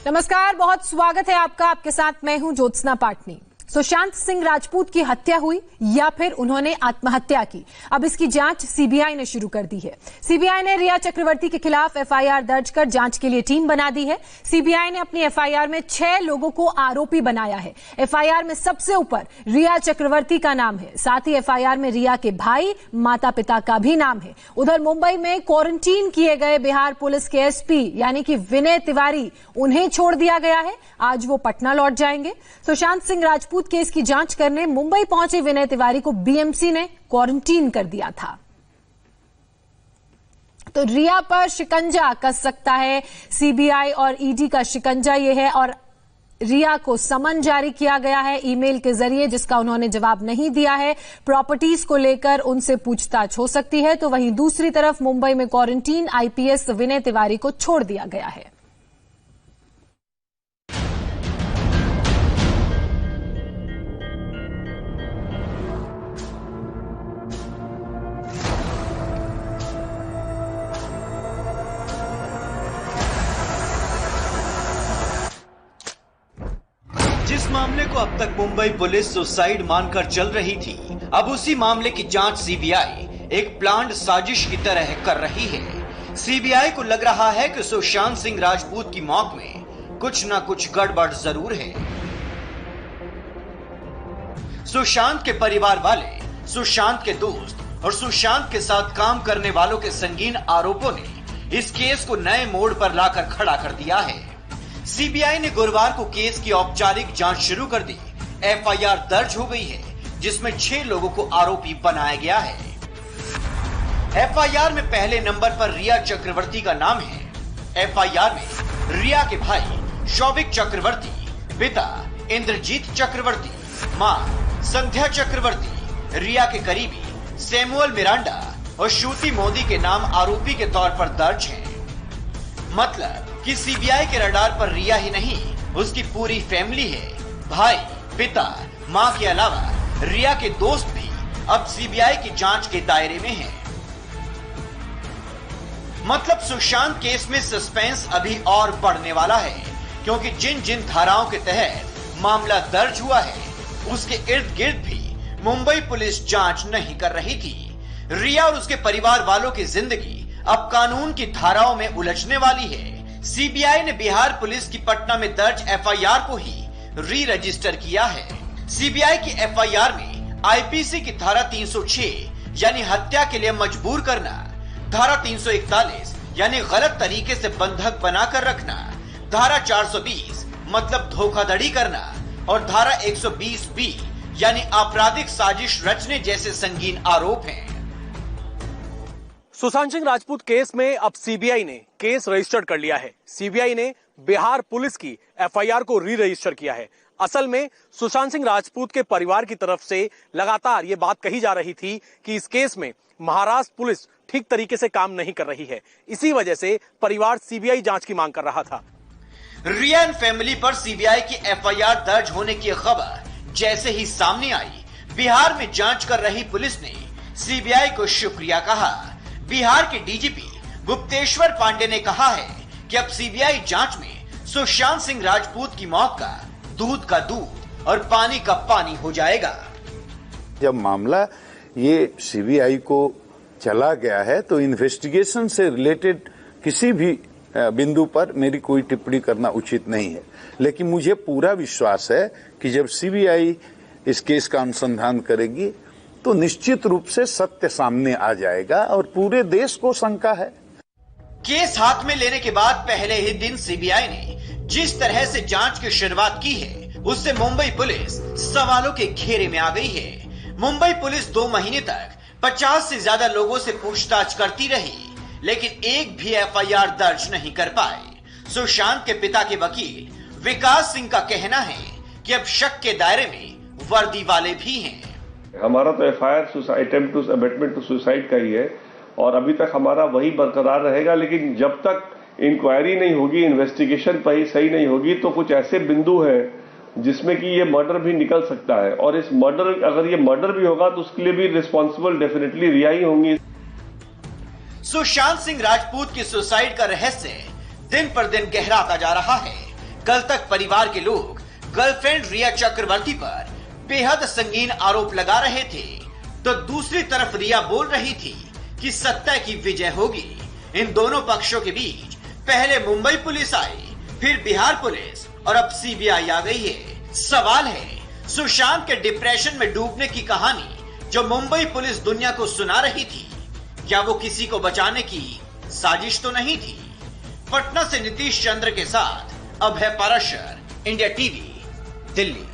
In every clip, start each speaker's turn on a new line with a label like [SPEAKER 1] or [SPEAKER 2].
[SPEAKER 1] नमस्कार, बहुत स्वागत है आपका। आपके साथ मैं हूं ज्योत्सना पाटनी। सुशांत सिंह राजपूत की हत्या हुई या फिर उन्होंने आत्महत्या की, अब इसकी जांच सीबीआई ने शुरू कर दी है। सीबीआई ने रिया चक्रवर्ती के खिलाफ एफआईआर दर्ज कर जांच के लिए टीम बना दी है। सीबीआई ने अपनी एफआईआर में 6 लोगों को आरोपी बनाया है। एफआईआर में सबसे ऊपर रिया चक्रवर्ती का नाम है। साथ ही एफआईआर में रिया के भाई, माता पिता का भी नाम है। उधर मुंबई में क्वारंटीन किए गए बिहार पुलिस के एसपी यानी कि विनय तिवारी, उन्हें छोड़ दिया गया है। आज वो पटना लौट जाएंगे। सुशांत सिंह राजपूत केस की जांच करने मुंबई पहुंचे विनय तिवारी को बीएमसी ने क्वारंटीन कर दिया था। तो रिया पर शिकंजा कस सकता है सीबीआई और ईडी का शिकंजा ये है, और रिया को समन जारी किया गया है ईमेल के जरिए, जिसका उन्होंने जवाब नहीं दिया है। प्रॉपर्टीज को लेकर उनसे पूछताछ हो सकती है। तो वहीं दूसरी तरफ मुंबई में क्वारंटीन आईपीएस विनय तिवारी को छोड़ दिया गया है।
[SPEAKER 2] जिस मामले को अब तक मुंबई पुलिस सुसाइड मानकर चल रही थी, अब उसी मामले की जांच सीबीआई एक प्लान्ड साजिश की तरह कर रही है। सीबीआई को लग रहा है कि सुशांत सिंह राजपूत की मौत में कुछ न कुछ गड़बड़ जरूर है। सुशांत के परिवार वाले, सुशांत के दोस्त और सुशांत के साथ काम करने वालों के संगीन आरोपों ने इस केस को नए मोड़ पर लाकर खड़ा कर दिया है। सीबीआई ने गुरुवार को केस की औपचारिक जांच शुरू कर दी। एफआईआर दर्ज हो गई है, जिसमें 6 लोगों को आरोपी बनाया गया है। एफआईआर में पहले नंबर पर रिया चक्रवर्ती का नाम है। एफआईआर में रिया के भाई शौविक चक्रवर्ती, पिता इंद्रजीत चक्रवर्ती, मां संध्या चक्रवर्ती, रिया के करीबी सैमुअल मिरांडा और श्रुति मोदी के नाम आरोपी के तौर पर दर्ज हैं। मतलब कि सीबीआई के रडार पर रिया ही नहीं, उसकी पूरी फैमिली है। भाई, पिता, मां के अलावा रिया के दोस्त भी अब सीबीआई की जांच के दायरे में हैं। मतलब सुशांत केस में सस्पेंस अभी और बढ़ने वाला है, क्योंकि जिन जिन धाराओं के तहत मामला दर्ज हुआ है, उसके इर्द गिर्द भी मुंबई पुलिस जांच नहीं कर रही थी। रिया और उसके परिवार वालों की जिंदगी अब कानून की धाराओं में उलझने वाली है। सीबीआई ने बिहार पुलिस की पटना में दर्ज एफआईआर को ही री रजिस्टर किया है। सीबीआई की एफआईआर में आईपीसी की धारा 306 यानी हत्या के लिए मजबूर करना, धारा 341 यानी गलत तरीके से बंधक बनाकर रखना, धारा 420 मतलब धोखाधड़ी करना और धारा 120B यानी आपराधिक साजिश रचने जैसे संगीन आरोप हैं।
[SPEAKER 3] सुशांत सिंह राजपूत केस में अब सीबीआई ने केस रजिस्टर्ड कर लिया है। सीबीआई ने बिहार पुलिस की एफआईआर को री रजिस्टर किया है। असल में सुशांत सिंह राजपूत के परिवार की तरफ से लगातार ये बात कही जा रही थी कि इस केस में महाराष्ट्र पुलिस ठीक तरीके से काम नहीं कर रही है। इसी वजह से परिवार सीबीआई जांच की मांग कर रहा था।
[SPEAKER 2] रिया एंड फैमिली पर सीबीआई की एफआईआर दर्ज होने की खबर जैसे ही सामने आई, बिहार में जांच कर रही पुलिस ने सीबीआई को शुक्रिया कहा। बिहार के डीजीपी गुप्तेश्वर पांडे ने कहा है कि अब सीबीआई जांच में सुशांत सिंह राजपूत की मौत का दूध और पानी का पानी हो जाएगा।
[SPEAKER 4] जब मामला ये सीबीआई को चला गया है तो इन्वेस्टिगेशन से रिलेटेड किसी भी बिंदु पर मेरी कोई टिप्पणी करना उचित नहीं है, लेकिन मुझे पूरा विश्वास है कि जब सीबीआई इस केस का अनुसंधान करेगी तो निश्चित रूप से सत्य सामने आ जाएगा और पूरे देश को शंका है।
[SPEAKER 2] केस हाथ में लेने के बाद पहले ही दिन सीबीआई ने जिस तरह से जांच की शुरुआत की है, उससे मुंबई पुलिस सवालों के घेरे में आ गई है। मुंबई पुलिस 2 महीने तक 50 से ज्यादा लोगों से पूछताछ करती रही, लेकिन एक भी एफआईआर दर्ज नहीं कर पाए। सुशांत के पिता के वकील विकास सिंह का कहना है कि अब शक के दायरे में वर्दी वाले भी हैं।
[SPEAKER 5] हमारा तो FIR attempt to abetment to suicide का ही है और अभी तक हमारा वही बरकरार रहेगा। लेकिन जब तक इंक्वायरी नहीं होगी, इन्वेस्टिगेशन पर ही सही नहीं होगी, तो कुछ ऐसे बिंदु हैं जिसमें कि ये मर्डर भी निकल सकता है। और इस मर्डर, अगर ये मर्डर भी होगा तो उसके लिए भी रिस्पॉन्सिबल डेफिनेटली रिया ही होंगी।
[SPEAKER 2] सुशांत सिंह राजपूत की सुसाइड का रहस्य दिन पर दिन गहराता जा रहा है। कल तक परिवार के लोग गर्लफ्रेंड रिया चक्रवर्ती पर बेहद संगीन आरोप लगा रहे थे, तो दूसरी तरफ रिया बोल रही थी कि सत्य की विजय होगी। इन दोनों पक्षों के बीच पहले मुंबई पुलिस आई, फिर बिहार पुलिस और अब सीबीआई आ गई है। सवाल है, सुशांत के डिप्रेशन में डूबने की कहानी जो मुंबई पुलिस दुनिया को सुना रही थी, क्या वो किसी को बचाने की साजिश तो नहीं थी? पटना से नीतीश चंद्र के साथ अभय पाराशर, इंडिया टीवी, दिल्ली।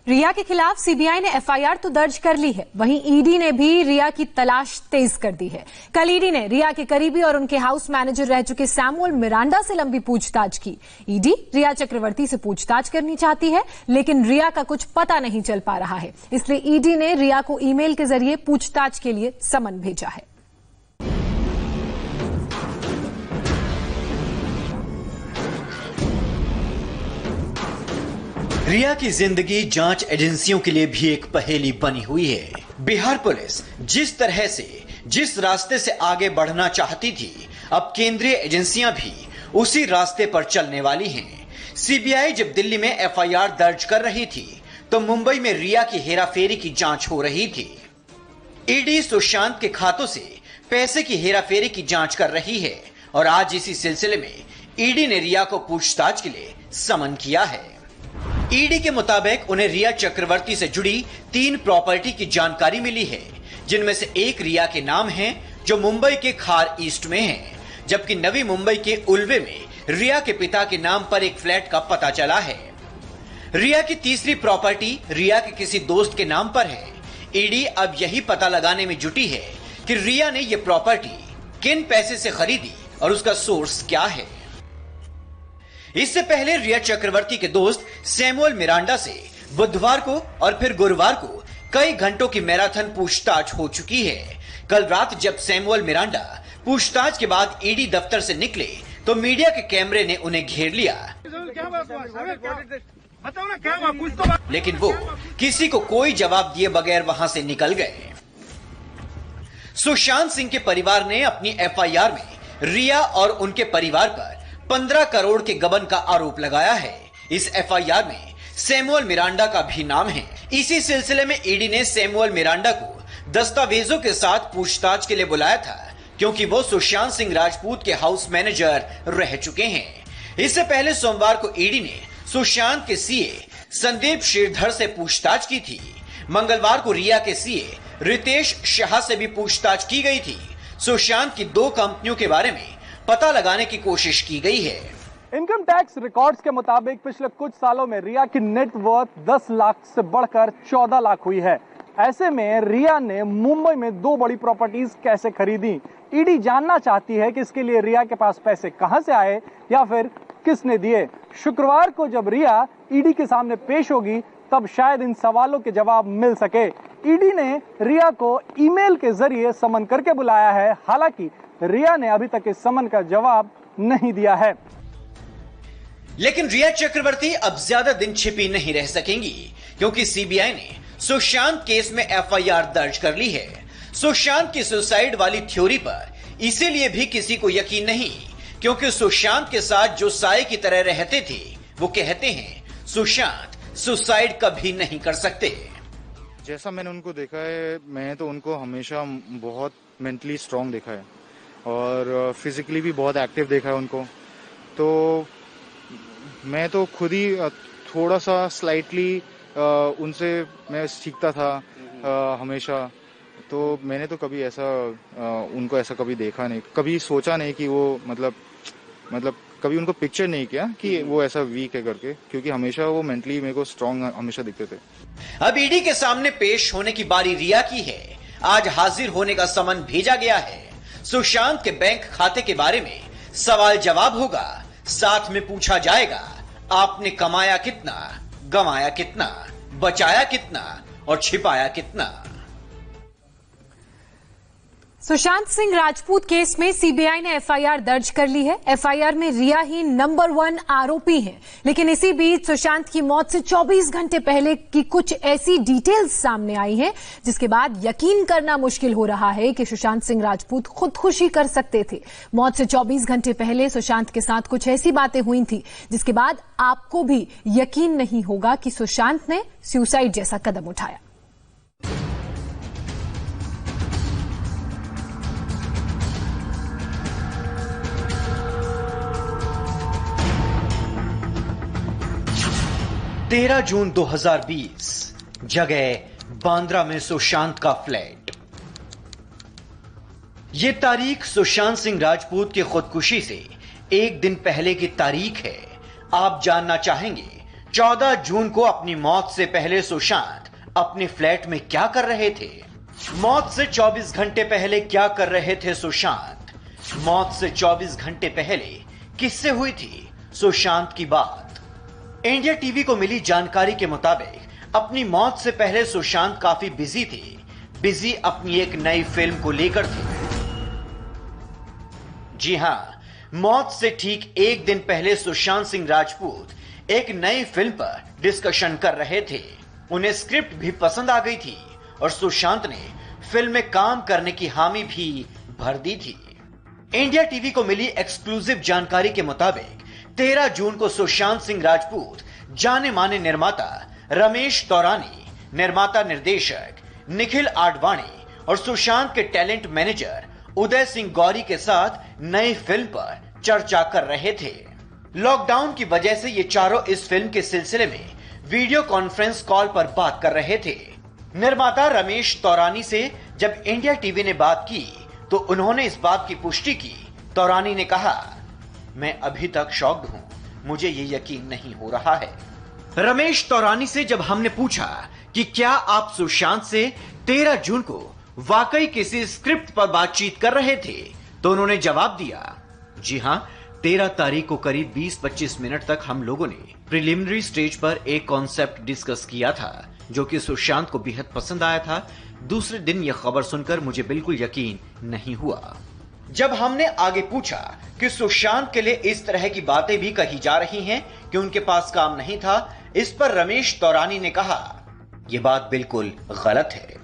[SPEAKER 1] रिया के खिलाफ सीबीआई ने एफआईआर तो दर्ज कर ली है, वहीं ईडी ने भी रिया की तलाश तेज कर दी है। कल ईडी ने रिया के करीबी और उनके हाउस मैनेजर रह चुके सैमुअल मिरांडा से लंबी पूछताछ की। ईडी रिया चक्रवर्ती से पूछताछ करनी चाहती है, लेकिन रिया का कुछ पता नहीं चल पा रहा है, इसलिए ईडी ने रिया को ईमेल के जरिए पूछताछ के लिए समन भेजा है।
[SPEAKER 2] रिया की जिंदगी जांच एजेंसियों के लिए भी एक पहेली बनी हुई है। बिहार पुलिस जिस तरह से, जिस रास्ते से आगे बढ़ना चाहती थी, अब केंद्रीय एजेंसियां भी उसी रास्ते पर चलने वाली हैं। सीबीआई जब दिल्ली में एफआईआर दर्ज कर रही थी, तो मुंबई में रिया की हेराफेरी की जांच हो रही थी। ईडी सुशांत के खातों से पैसे की हेराफेरी की जांच कर रही है और आज इसी सिलसिले में ईडी ने रिया को पूछताछ के लिए समन किया है। ईडी के मुताबिक उन्हें रिया चक्रवर्ती से जुड़ी 3 प्रॉपर्टी की जानकारी मिली है, जिनमें से एक रिया के नाम है जो मुंबई के खार ईस्ट में है, जबकि नवी मुंबई के उल्वे में रिया के पिता के नाम पर एक फ्लैट का पता चला है। रिया की तीसरी प्रॉपर्टी रिया के किसी दोस्त के नाम पर है। ईडी अब यही पता लगाने में जुटी है कि रिया ने यह प्रॉपर्टी किन पैसे से खरीदी और उसका सोर्स क्या है। इससे पहले रिया चक्रवर्ती के दोस्त सैमुअल मिरांडा से बुधवार को और फिर गुरुवार को कई घंटों की मैराथन पूछताछ हो चुकी है। कल रात जब सैमुअल मिरांडा पूछताछ के बाद ईडी दफ्तर से निकले, तो मीडिया के कैमरे ने उन्हें घेर लिया, लेकिन वो किसी को कोई जवाब दिए बगैर वहां से निकल गए। सुशांत सिंह के परिवार ने अपनी एफआईआर में रिया और उनके परिवार पर 15 करोड़ के गबन का आरोप लगाया है। इस एफआईआर में सैमुअल मिरांडा का भी नाम है। इसी सिलसिले में ईडी ने सैमुअल मिरांडा को दस्तावेजों के साथ पूछताछ के लिए बुलाया था, क्योंकि वो सुशांत सिंह राजपूत के हाउस मैनेजर रह चुके हैं। इससे पहले सोमवार को ईडी ने सुशांत के सीए संदीप श्रीधर से पूछताछ की थी। मंगलवार को रिया के सीए रितेश शाह से भी पूछताछ की गई थी। सुशांत की 2 कंपनियों के बारे में पता लगाने की कोशिश की गई है।
[SPEAKER 6] इनकम टैक्स रिकॉर्ड्स के मुताबिक पिछले कुछ सालों में रिया की नेटवर्थ 10 लाख से बढ़कर 14 लाख हुई है। ऐसे में रिया ने मुंबई में 2 बड़ी प्रॉपर्टीज कैसे खरीदी? ईडी जानना चाहती है कि इसके लिए रिया के पास पैसे कहां से आए या फिर किसने दिए। शुक्रवार को जब रिया ईडी के सामने पेश होगी, तब शायद इन सवालों के जवाब मिल सके। ईडी ने रिया को ईमेल के जरिए समन करके बुलाया है। हालांकि रिया ने अभी तक इस समन का जवाब नहीं दिया है।
[SPEAKER 2] लेकिन रिया चक्रवर्ती अब ज्यादा दिन छिपी नहीं रह सकेंगी, क्योंकि सीबीआई ने सुशांत केस में एफआईआर दर्ज कर ली है। सुशांत की सुसाइड वाली थ्योरी पर इसीलिए भी किसी को यकीन नहीं, क्योंकि सुशांत के साथ जो साये की तरह रहते थे, वो कहते हैं सुशांत सुसाइड कभी नहीं कर सकते।
[SPEAKER 7] जैसा मैंने उनको देखा है, मैं तो उनको हमेशा बहुत मेंटली स्ट्रांग देखा है और फिजिकली भी बहुत एक्टिव देखा है उनको। तो मैं तो खुद ही थोड़ा सा स्लाइटली उनसे मैं सीखता था हमेशा। तो मैंने तो कभी ऐसा उनको ऐसा कभी देखा नहीं, कभी सोचा नहीं कि वो मतलब कभी उनको पिक्चर नहीं किया कि वो ऐसा वीक है करके, क्योंकि हमेशा वो मेंटली मेरे को स्ट्रांग हमेशा दिखते थे।
[SPEAKER 2] अब ईडी के सामने पेश होने की बारी रिया की है। आज हाजिर होने का समन भेजा गया है। सुशांत के बैंक खाते के बारे में सवाल जवाब होगा, साथ में पूछा जाएगा आपने कमाया कितना, गंवाया कितना, बचाया कितना और छिपाया कितना।
[SPEAKER 1] सुशांत सिंह राजपूत केस में सीबीआई ने एफआईआर दर्ज कर ली है। एफआईआर में रिया ही नंबर 1 आरोपी है। लेकिन इसी बीच सुशांत की मौत से 24 घंटे पहले की कुछ ऐसी डिटेल्स सामने आई हैं जिसके बाद यकीन करना मुश्किल हो रहा है कि सुशांत सिंह राजपूत खुदकुशी कर सकते थे। मौत से 24 घंटे पहले सुशांत के साथ कुछ ऐसी बातें हुई थी जिसके बाद आपको भी यकीन नहीं होगा कि सुशांत ने सुसाइड जैसा कदम उठाया।
[SPEAKER 2] तेरह जून 2020, जगह बांद्रा में सुशांत का फ्लैट। ये तारीख सुशांत सिंह राजपूत की खुदकुशी से एक दिन पहले की तारीख है। आप जानना चाहेंगे 14 जून को अपनी मौत से पहले सुशांत अपने फ्लैट में क्या कर रहे थे। मौत से 24 घंटे पहले क्या कर रहे थे सुशांत। मौत से 24 घंटे पहले किससे हुई थी सुशांत की बात। इंडिया टीवी को मिली जानकारी के मुताबिक अपनी मौत से पहले सुशांत काफी बिजी थे। बिजी अपनी एक नई फिल्म को लेकर थे। जी हां, मौत से ठीक एक दिन पहले सुशांत सिंह राजपूत एक नई फिल्म पर डिस्कशन कर रहे थे। उन्हें स्क्रिप्ट भी पसंद आ गई थी और सुशांत ने फिल्म में काम करने की हामी भी भर दी थी। इंडिया टीवी को मिली एक्सक्लूसिव जानकारी के मुताबिक 13 जून को सुशांत सिंह राजपूत जाने माने निर्माता रमेश तौरानी, निर्माता निर्देशक निखिल आडवाणी और सुशांत के टैलेंट मैनेजर उदय सिंह गौरी के साथ नई फिल्म पर चर्चा कर रहे थे। लॉकडाउन की वजह से ये चारों इस फिल्म के सिलसिले में वीडियो कॉन्फ्रेंस कॉल पर बात कर रहे थे। निर्माता रमेश तौरानी से जब इंडिया टीवी ने बात की तो उन्होंने इस बात की पुष्टि की। तौरानी ने कहा, मैं अभी तक शॉक्ड हूं, मुझे ये यकीन नहीं हो रहा है। रमेश तौरानी से जब हमने पूछा कि क्या आप सुशांत से 13 जून को वाकई किसी स्क्रिप्ट पर बातचीत कर रहे थे, तो उन्होंने जवाब दिया, जी हां, 13 तारीख को करीब 20-25 मिनट तक हम लोगों ने प्रिलिमिनरी स्टेज पर एक कॉन्सेप्ट डिस्कस किया था जो कि सुशांत को बेहद पसंद आया था। दूसरे दिन यह खबर सुनकर मुझे बिल्कुल यकीन नहीं हुआ। जब हमने आगे पूछा कि सुशांत के लिए इस तरह की बातें भी कही जा रही हैं कि उनके पास काम नहीं था, इस पर रमेश तौरानी ने कहा, यह बात बिल्कुल गलत है।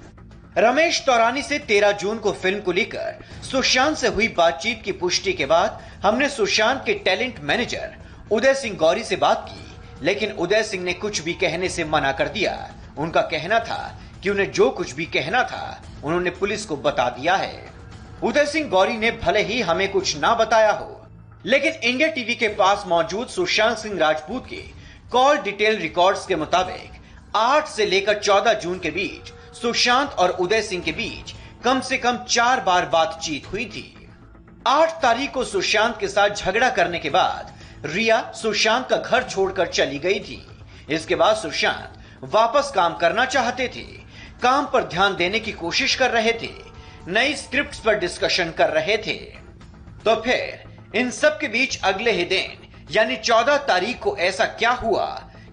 [SPEAKER 2] रमेश तौरानी से 13 जून को फिल्म को लेकर सुशांत से हुई बातचीत की पुष्टि के बाद हमने सुशांत के टैलेंट मैनेजर उदय सिंह गौरी से बात की, लेकिन उदय सिंह ने कुछ भी कहने से मना कर दिया। उनका कहना था कि उन्हें जो कुछ भी कहना था उन्होंने पुलिस को बता दिया है। उदय सिंह गौरी ने भले ही हमें कुछ ना बताया हो, लेकिन इंडिया टीवी के पास मौजूद सुशांत सिंह राजपूत के कॉल डिटेल रिकॉर्ड्स के मुताबिक 8 से लेकर 14 जून के बीच सुशांत और उदय सिंह के बीच कम से कम 4 बार बातचीत हुई थी। 8 तारीख को सुशांत के साथ झगड़ा करने के बाद रिया सुशांत का घर छोड़कर चली गई थी। इसके बाद सुशांत वापस काम करना चाहते थे, काम पर ध्यान देने की कोशिश कर रहे थे, नई स्क्रिप्ट्स पर डिस्कशन कर रहे थे। तो फिर इन सब के बीच अगले ही दिन यानी 14 तारीख को ऐसा क्या हुआ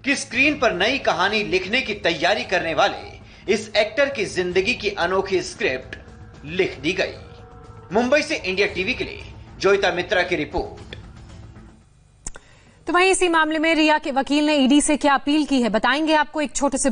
[SPEAKER 2] कि स्क्रीन पर नई कहानी लिखने की तैयारी करने वाले इस एक्टर की जिंदगी की अनोखी स्क्रिप्ट लिख दी गई। मुंबई से इंडिया टीवी के लिए जोयिता मित्रा की रिपोर्ट।
[SPEAKER 1] तो वहीं इसी मामले में रिया के वकील ने ईडी से क्या अपील की है बताएंगे आपको एक छोटे से